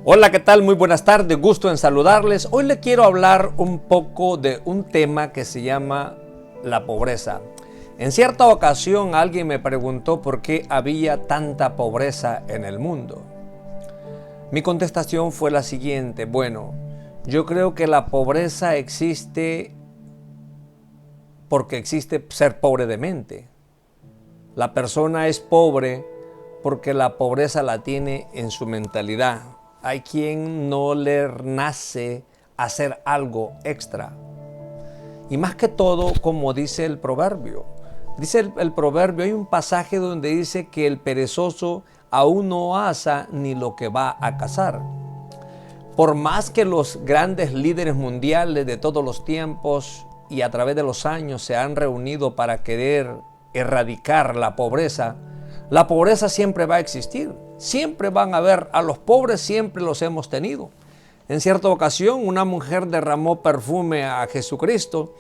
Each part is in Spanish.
Hola, ¿qué tal? Muy buenas tardes, gusto en saludarles. Hoy le quiero hablar un poco de un tema que se llama la pobreza. En cierta ocasión alguien me preguntó por qué había tanta pobreza en el mundo. Mi contestación fue la siguiente: bueno, yo creo que la pobreza existe porque existe ser pobre de mente. La persona es pobre porque la pobreza la tiene en su mentalidad. Hay quien no le nace hacer algo extra. Y más que todo, como dice el proverbio. Dice el proverbio, hay un pasaje donde dice que el perezoso aún no asa ni lo que va a cazar. Por más que los grandes líderes mundiales de todos los tiempos y a través de los años se han reunido para querer erradicar la pobreza siempre va a existir. Siempre van a haber a los pobres, siempre los hemos tenido. En cierta ocasión una mujer derramó perfume a Jesucristo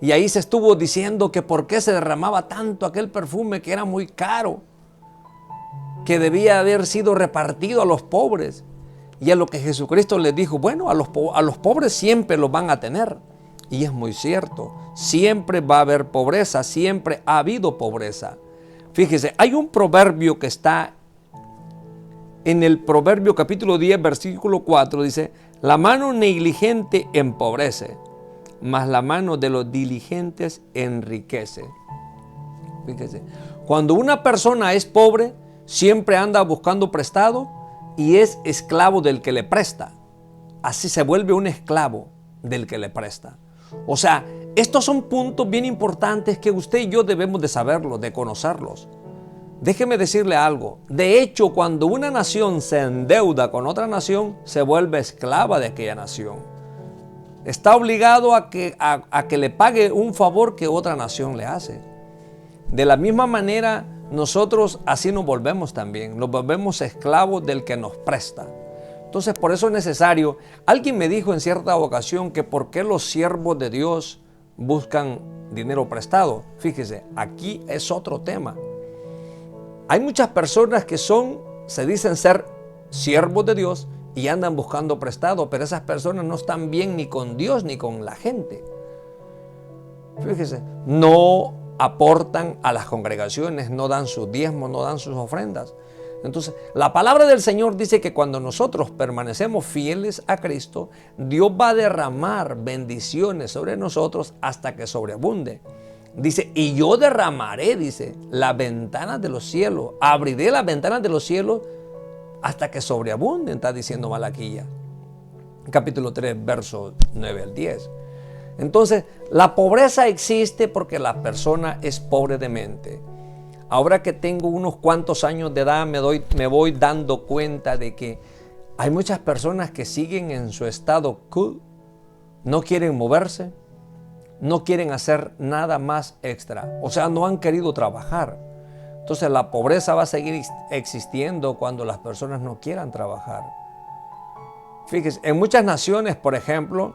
y ahí se estuvo diciendo que por qué se derramaba tanto aquel perfume, que era muy caro, que debía haber sido repartido a los pobres. Y a lo que Jesucristo les dijo, bueno, a los pobres siempre los van a tener. Y es muy cierto, siempre va a haber pobreza, siempre ha habido pobreza. Fíjese, hay un proverbio que está en el Proverbio capítulo 10, versículo 4, dice: la mano negligente empobrece, mas la mano de los diligentes enriquece. Fíjese, cuando una persona es pobre, siempre anda buscando prestado y es esclavo del que le presta. Así se vuelve un esclavo del que le presta. O sea, estos son puntos bien importantes que usted y yo debemos de saberlos, de conocerlos. Déjeme decirle algo. De hecho, cuando una nación se endeuda con otra nación, se vuelve esclava de aquella nación. Está obligado a que le pague un favor que otra nación le hace. De la misma manera, nosotros así nos volvemos también. Nos volvemos esclavos del que nos presta. Entonces, por eso es necesario. Alguien me dijo en cierta ocasión que por qué los siervos de Dios buscan dinero prestado. Fíjese, aquí es otro tema. Hay muchas personas que se dicen ser siervos de Dios y andan buscando prestado, pero esas personas no están bien ni con Dios ni con la gente. Fíjese, no aportan a las congregaciones, no dan sus diezmos, no dan sus ofrendas. Entonces, la palabra del Señor dice que cuando nosotros permanecemos fieles a Cristo, Dios va a derramar bendiciones sobre nosotros hasta que sobreabunde. Dice, y yo derramaré, dice, las ventanas de los cielos, abriré las ventanas de los cielos hasta que sobreabunden, está diciendo Malaquía, capítulo 3, versos 9 al 10. Entonces, la pobreza existe porque la persona es pobre de mente. Ahora que tengo unos cuantos años de edad, me voy dando cuenta de que hay muchas personas que siguen en su estado quo, no quieren moverse, no quieren hacer nada más extra. O sea, no han querido trabajar. Entonces la pobreza va a seguir existiendo cuando las personas no quieran trabajar. Fíjese, en muchas naciones, por ejemplo,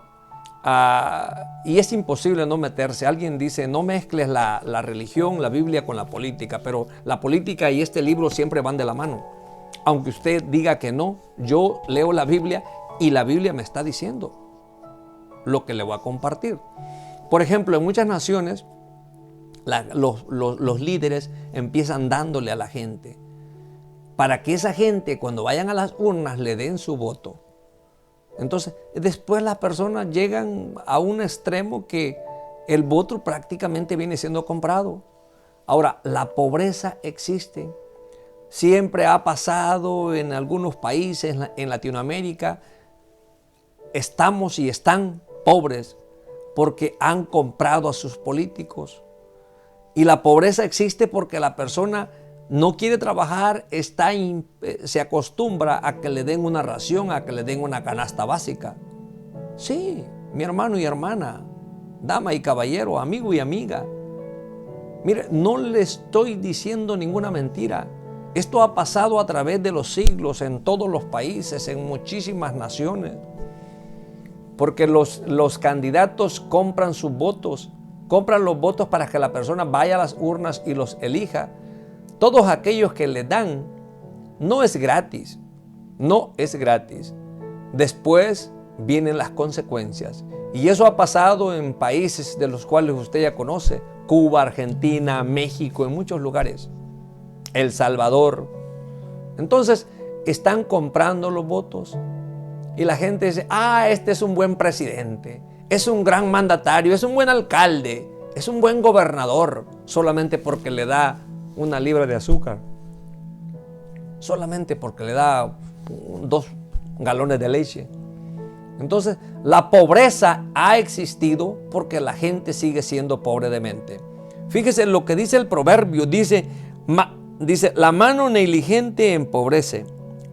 y es imposible no meterse. Alguien dice, no mezcles la religión, la Biblia con la política, pero la política y este libro siempre van de la mano. Aunque usted diga que no, yo leo la Biblia y la Biblia me está diciendo lo que le voy a compartir. Por ejemplo, en muchas naciones, los líderes empiezan dándole a la gente para que esa gente, cuando vayan a las urnas, le den su voto. Entonces, después las personas llegan a un extremo que el voto prácticamente viene siendo comprado. Ahora, la pobreza existe. Siempre ha pasado en algunos países, en Latinoamérica. Estamos y están pobres porque han comprado a sus políticos. Y la pobreza existe porque la persona no quiere trabajar, se acostumbra a que le den una ración, a que le den una canasta básica. Sí, mi hermano y hermana, dama y caballero, amigo y amiga. Mire, no le estoy diciendo ninguna mentira. Esto ha pasado a través de los siglos en todos los países, en muchísimas naciones. Porque los candidatos compran sus votos, compran los votos para que la persona vaya a las urnas y los elija. Todos aquellos que le dan, no es gratis, no es gratis. después vienen las consecuencias. Y eso ha pasado en países de los cuales usted ya conoce: Cuba, Argentina, México, en muchos lugares, El Salvador. Entonces están comprando los votos y la gente dice: este es un buen presidente, es un gran mandatario, es un buen alcalde, es un buen gobernador, solamente porque le da una libra de azúcar, solamente porque le da 2 galones de leche. Entonces, la pobreza ha existido porque la gente sigue siendo pobre de mente. Fíjese lo que dice el proverbio, dice, la mano negligente empobrece,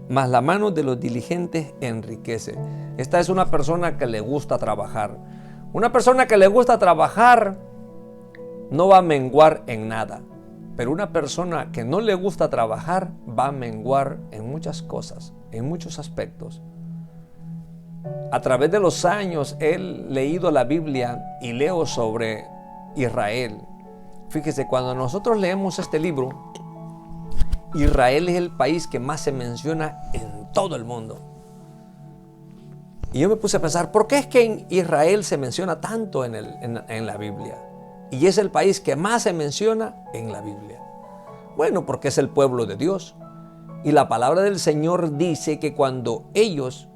mas la mano de los diligentes enriquece. Esta es una persona que le gusta trabajar. Una persona que le gusta trabajar no va a menguar en nada, pero una persona que no le gusta trabajar va a menguar en muchas cosas, en muchos aspectos. A través de los años he leído la Biblia y leo sobre Israel. Fíjese, cuando nosotros leemos este libro, Israel es el país que más se menciona en todo el mundo. Y yo me puse a pensar, ¿por qué es que en Israel se menciona tanto en la Biblia? Y es el país que más se menciona en la Biblia. Bueno, porque es el pueblo de Dios. Y la palabra del Señor dice que cuando ellos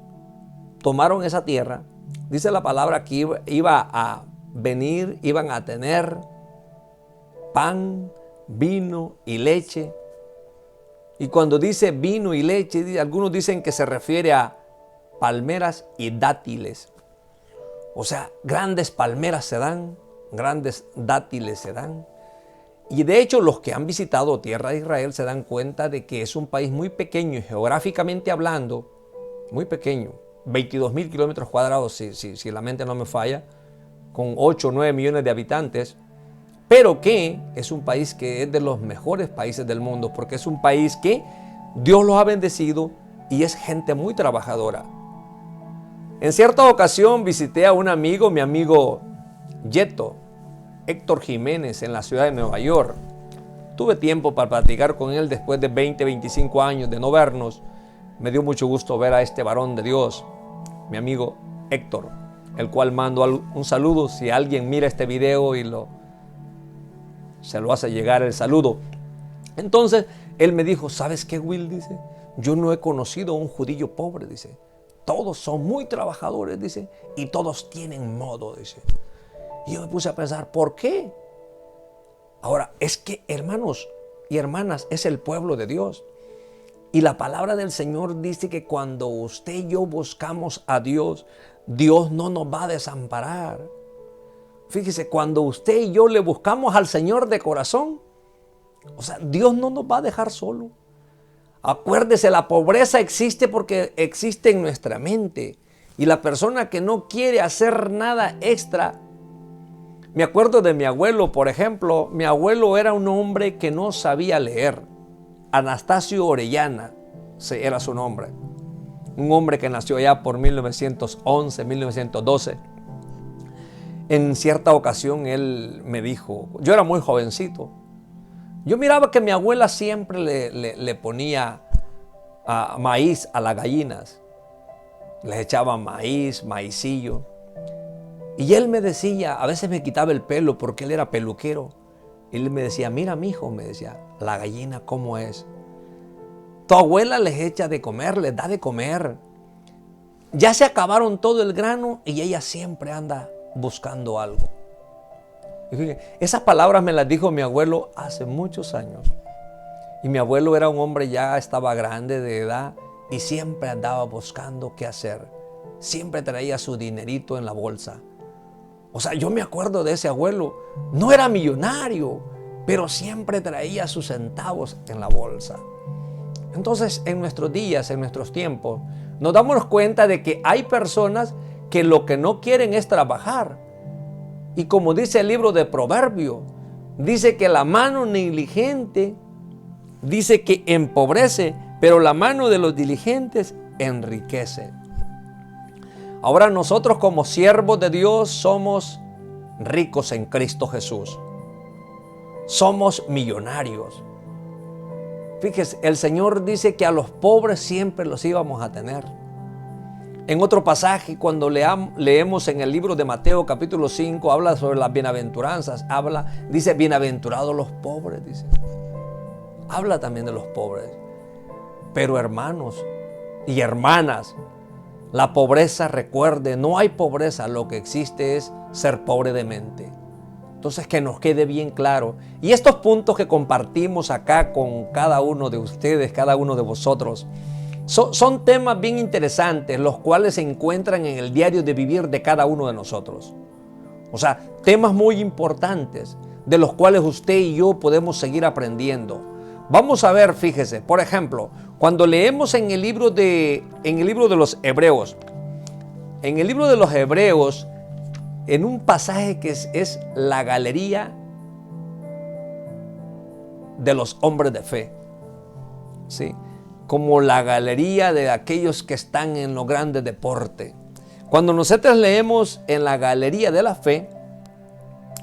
tomaron esa tierra, dice la palabra que iba a venir, iban a tener pan, vino y leche. Y cuando dice vino y leche, algunos dicen que se refiere a palmeras y dátiles. O sea, grandes palmeras se dan, grandes dátiles se dan. Y de hecho, los que han visitado tierra de Israel se dan cuenta de que es un país muy pequeño, geográficamente hablando, muy pequeño. 22,000 kilómetros cuadrados, si la mente no me falla, con 8 o 9 millones de habitantes, pero que es un país que es de los mejores países del mundo, porque es un país que Dios los ha bendecido y es gente muy trabajadora. En cierta ocasión visité a un amigo, mi amigo Yeto, Héctor Jiménez, en la ciudad de Nueva York. Tuve tiempo para platicar con él después de 20, 25 años de no vernos. Me dio mucho gusto ver a este varón de Dios, mi amigo Héctor, el cual mando un saludo si alguien mira este video y se lo hace llegar el saludo. Entonces, él me dijo: ¿sabes qué, Will? Dice, yo no he conocido a un judío pobre, dice. Todos son muy trabajadores, dice, y todos tienen modo, dice. Y yo me puse a pensar, ¿por qué? Ahora, es que, hermanos y hermanas, es el pueblo de Dios. Y la palabra del Señor dice que cuando usted y yo buscamos a Dios, Dios no nos va a desamparar. Fíjese, cuando usted y yo le buscamos al Señor de corazón, o sea, Dios no nos va a dejar solo. Acuérdese, la pobreza existe porque existe en nuestra mente. Y la persona que no quiere hacer nada extra. Me acuerdo de mi abuelo, por ejemplo. Mi abuelo era un hombre que no sabía leer. Anastasio Orellana era su nombre. Un hombre que nació allá por 1911, 1912. En cierta ocasión él me dijo, yo era muy jovencito, yo miraba que mi abuela siempre le ponía maíz a las gallinas. Les echaba maíz, maicillo. Y él me decía, a veces me quitaba el pelo porque él era peluquero. Y él me decía, mira, mijo, me decía, la gallina cómo es. Tu abuela les echa de comer, les da de comer. Ya se acabaron todo el grano y ella siempre anda buscando algo. Y fíjense, esas palabras me las dijo mi abuelo hace muchos años. Y mi abuelo era un hombre, ya estaba grande de edad y siempre andaba buscando qué hacer. Siempre traía su dinerito en la bolsa. O sea, yo me acuerdo de ese abuelo. No era millonario, pero siempre traía sus centavos en la bolsa. Entonces, en nuestros días, en nuestros tiempos, nos damos cuenta de que hay personas que lo que no quieren es trabajar. Y como dice el libro de Proverbios, dice que la mano negligente, dice que empobrece, pero la mano de los diligentes enriquece. Ahora nosotros como siervos de Dios somos ricos en Cristo Jesús. Somos millonarios. Fíjese, el Señor dice que a los pobres siempre los íbamos a tener. En otro pasaje, cuando leemos en el libro de Mateo capítulo 5, habla sobre las bienaventuranzas, dice, bienaventurados los pobres, dice. Habla también de los pobres. Pero hermanos y hermanas, la pobreza, recuerde, no hay pobreza, lo que existe es ser pobre de mente. Entonces, que nos quede bien claro. Y estos puntos que compartimos acá con cada uno de ustedes, cada uno de vosotros, son temas bien interesantes, los cuales se encuentran en el diario de vivir de cada uno de nosotros. O sea, temas muy importantes, de los cuales usted y yo podemos seguir aprendiendo. Vamos a ver, fíjese, por ejemplo, cuando leemos en el libro de los Hebreos, en un pasaje que es la galería de los hombres de fe, ¿sí? Como la galería de aquellos que están en los grandes deportes. Cuando nosotros leemos en la galería de la fe,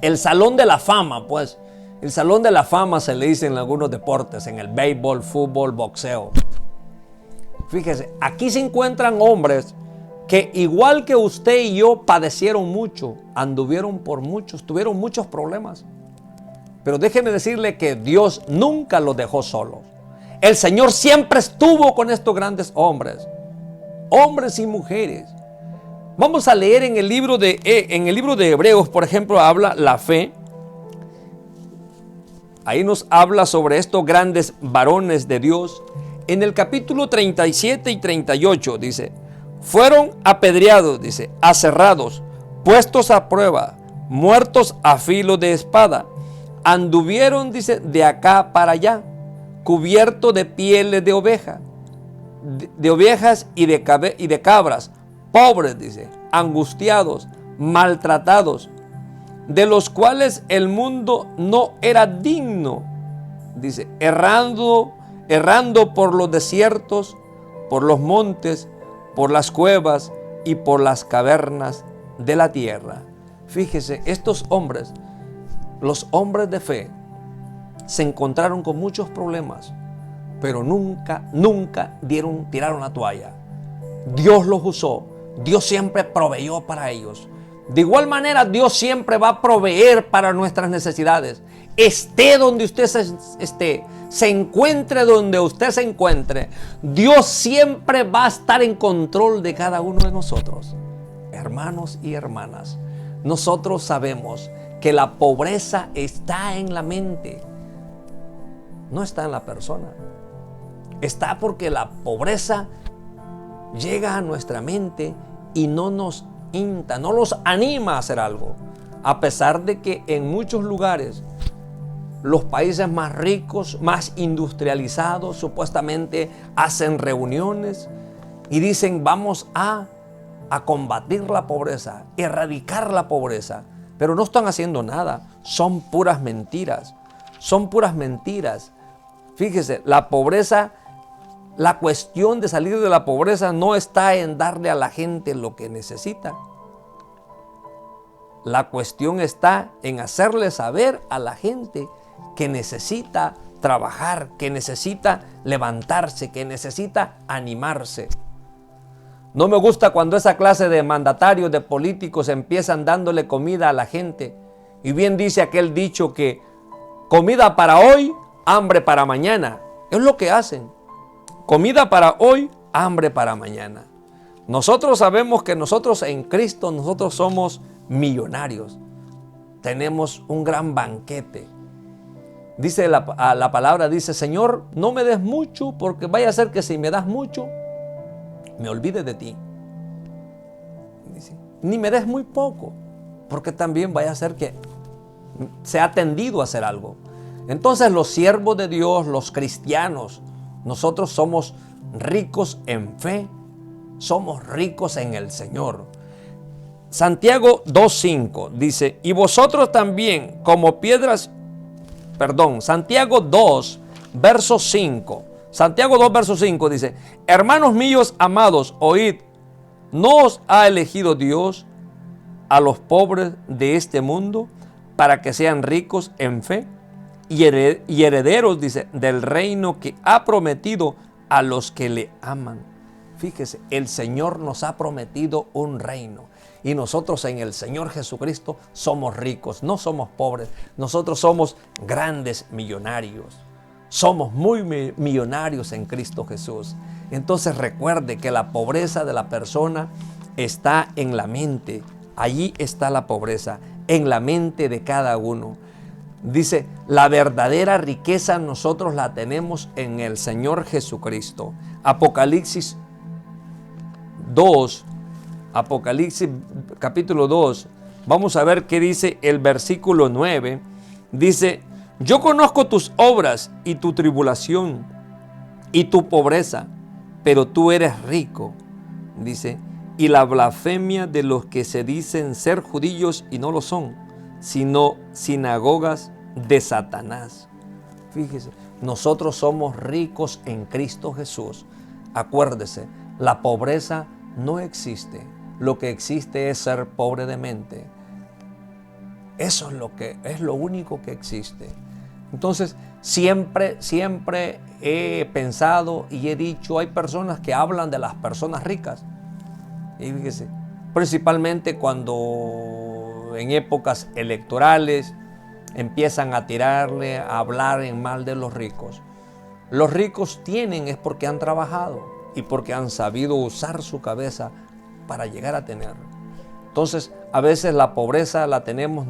el salón de la fama, pues, el salón de la fama se le dice en algunos deportes, en el béisbol, fútbol, boxeo. Fíjese, aquí se encuentran hombres que igual que usted y yo padecieron mucho, anduvieron por muchos, tuvieron muchos problemas. Pero déjeme decirle que Dios nunca los dejó solos. El Señor siempre estuvo con estos grandes hombres y mujeres. Vamos a leer en el libro de Hebreos, por ejemplo, habla la fe. Ahí nos habla sobre estos grandes varones de Dios. En el capítulo 37 y 38 dice, fueron apedreados, dice, aserrados, puestos a prueba, muertos a filo de espada. Anduvieron, dice, de acá para allá, cubiertos de pieles de oveja, de ovejas y de cabras, pobres, dice, angustiados, maltratados, de los cuales el mundo no era digno, dice, errando por los desiertos, por los montes, por las cuevas y por las cavernas de la tierra. Fíjese, estos hombres, los hombres de fe, se encontraron con muchos problemas, pero nunca tiraron la toalla. Dios los usó, Dios siempre proveyó para ellos. De igual manera, Dios siempre va a proveer para nuestras necesidades. Esté donde usted esté, se encuentre donde usted se encuentre, Dios siempre va a estar en control de cada uno de nosotros. Hermanos y hermanas, nosotros sabemos que la pobreza está en la mente, no está en la persona. Está porque la pobreza llega a nuestra mente y no nos anima a hacer algo. A pesar de que en muchos lugares, los países más ricos, más industrializados, supuestamente hacen reuniones y dicen vamos a combatir la pobreza, erradicar la pobreza. Pero no están haciendo nada, son puras mentiras. Son puras mentiras. Fíjese, la pobreza, la cuestión de salir de la pobreza no está en darle a la gente lo que necesita. La cuestión está en hacerle saber a la gente que necesita trabajar, que necesita levantarse, que necesita animarse. No me gusta cuando esa clase de mandatarios, de políticos empiezan dándole comida a la gente. Y bien dice aquel dicho que comida para hoy, hambre para mañana. Es lo que hacen. Comida para hoy, hambre para mañana. Nosotros sabemos que nosotros en Cristo, nosotros somos millonarios. Tenemos un gran banquete. Dice la palabra, dice, Señor, no me des mucho, porque vaya a ser que si me das mucho, me olvide de ti. Dice, ni me des muy poco, porque también vaya a ser que se ha tendido a hacer algo. Entonces los siervos de Dios, los cristianos, nosotros somos ricos en fe, somos ricos en el Señor. Santiago 2:5 dice, y vosotros también como piedras, Santiago 2, verso 5. Santiago 2, verso 5 dice, hermanos míos amados, oíd, ¿no os ha elegido Dios a los pobres de este mundo para que sean ricos en fe y herederos, dice, del reino que ha prometido a los que le aman? Fíjese, el Señor nos ha prometido un reino. Y nosotros en el Señor Jesucristo somos ricos, no somos pobres. Nosotros somos grandes millonarios. Somos muy millonarios en Cristo Jesús. Entonces recuerde que la pobreza de la persona está en la mente. Allí está la pobreza, en la mente de cada uno. Dice, la verdadera riqueza nosotros la tenemos en el Señor Jesucristo. Apocalipsis 2, Apocalipsis capítulo 2, vamos a ver qué dice el versículo 9. Dice, yo conozco tus obras y tu tribulación y tu pobreza, pero tú eres rico. Dice, y la blasfemia de los que se dicen ser judíos y no lo son, sino sinagogas de Satanás. Fíjese, nosotros somos ricos en Cristo Jesús. Acuérdese, la pobreza no existe. Lo que existe es ser pobre de mente. Eso es lo único que existe. Entonces, siempre he pensado y he dicho, hay personas que hablan de las personas ricas. Y fíjese, principalmente cuando en épocas electorales empiezan a tirarle, a hablar en mal de los ricos. Los ricos tienen es porque han trabajado y porque han sabido usar su cabeza para llegar a tener. Entonces, a veces la pobreza la tenemos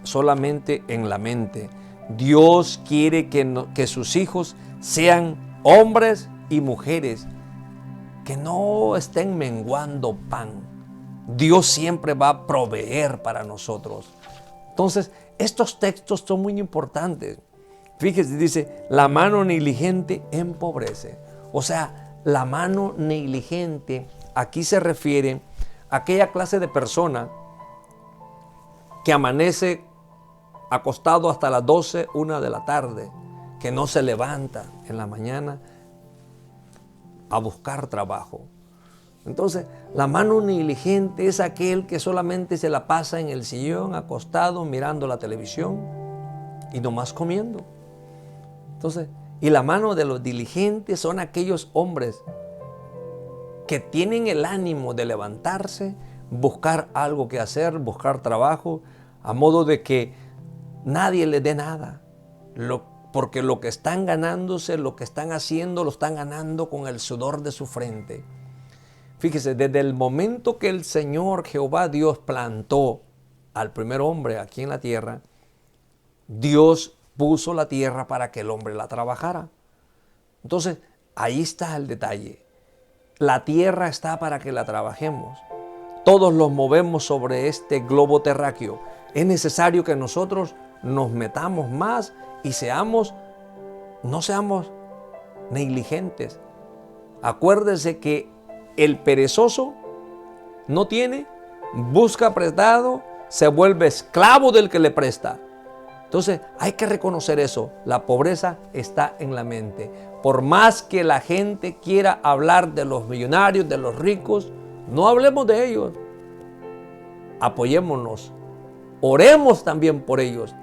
solamente en la mente. Dios quiere que sus hijos sean hombres y mujeres que no estén menguando pan. Dios siempre va a proveer para nosotros. Entonces, estos textos son muy importantes. Fíjese, dice, la mano negligente empobrece. O sea, la mano negligente aquí se refiere a aquella clase de persona que amanece acostado hasta las 12, 1 de la tarde, que no se levanta en la mañana a buscar trabajo. Entonces, la mano negligente es aquel que solamente se la pasa en el sillón, acostado, mirando la televisión y nomás comiendo. Entonces, y la mano de los diligentes son aquellos hombres que tienen el ánimo de levantarse, buscar algo que hacer, buscar trabajo, a modo de que nadie les dé nada. Porque lo que están ganándose, lo que están haciendo, lo están ganando con el sudor de su frente. Fíjese, desde el momento que el Señor Jehová Dios plantó al primer hombre aquí en la tierra, Dios puso la tierra para que el hombre la trabajara. Entonces, ahí está el detalle. La tierra está para que la trabajemos. Todos los movemos sobre este globo terráqueo. Es necesario que nosotros nos metamos más y no seamos negligentes. Acuérdese que el perezoso no tiene, busca prestado, se vuelve esclavo del que le presta. Entonces hay que reconocer eso. La pobreza está en la mente. Por más que la gente quiera hablar de los millonarios, de los ricos, no hablemos de ellos. Apoyémonos. Oremos también por ellos.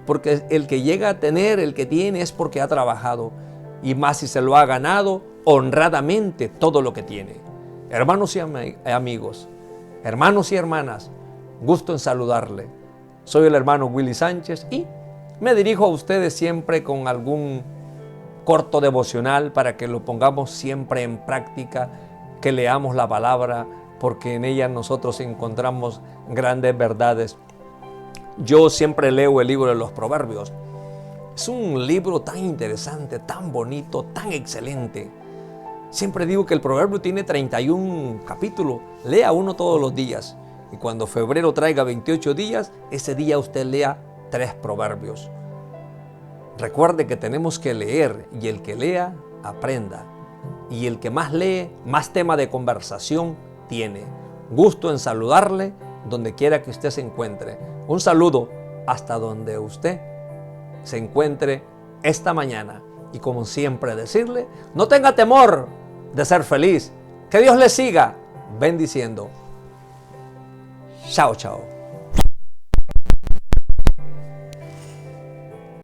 Porque el que llega a tener, el que tiene, es porque ha trabajado. Y más si se lo ha ganado honradamente todo lo que tiene. Hermanos y amigos, hermanos y hermanas, gusto en saludarle. Soy el hermano Willy Sánchez y me dirijo a ustedes siempre con algún corto devocional para que lo pongamos siempre en práctica, que leamos la palabra, porque en ella nosotros encontramos grandes verdades. Yo siempre leo el libro de los Proverbios. Es un libro tan interesante, tan bonito, tan excelente. Siempre digo que el Proverbio tiene 31 capítulos. Lea uno todos los días. Y cuando febrero traiga 28 días, ese día usted lea 3 proverbios. Recuerde que tenemos que leer y el que lea, aprenda. Y el que más lee, más tema de conversación tiene. Gusto en saludarle donde quiera que usted se encuentre. Un saludo hasta donde usted se encuentre esta mañana. Y como siempre decirle, no tenga temor de ser feliz. Que Dios le siga bendiciendo. Chao, chao.